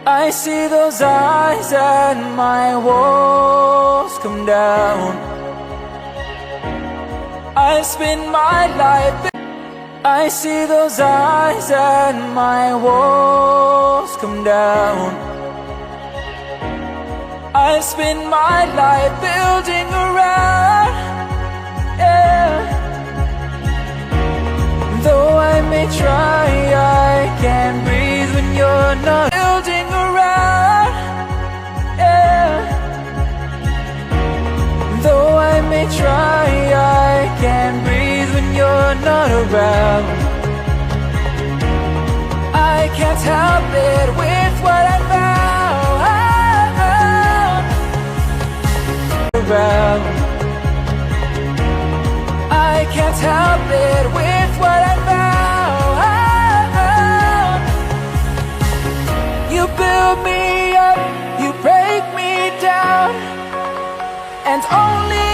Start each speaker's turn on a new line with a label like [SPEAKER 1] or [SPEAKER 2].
[SPEAKER 1] I see those eyes and my walls come down. I spend my life. I see those eyes and my walls come down. I spend my life building around, yeah. Though I may try, I can't breathe when you're not building around, yeah. Though I may try, I can't breathe when you're not around. I can't help it with what I found around. I can't help it with what I found. You build me up, you break me down, and only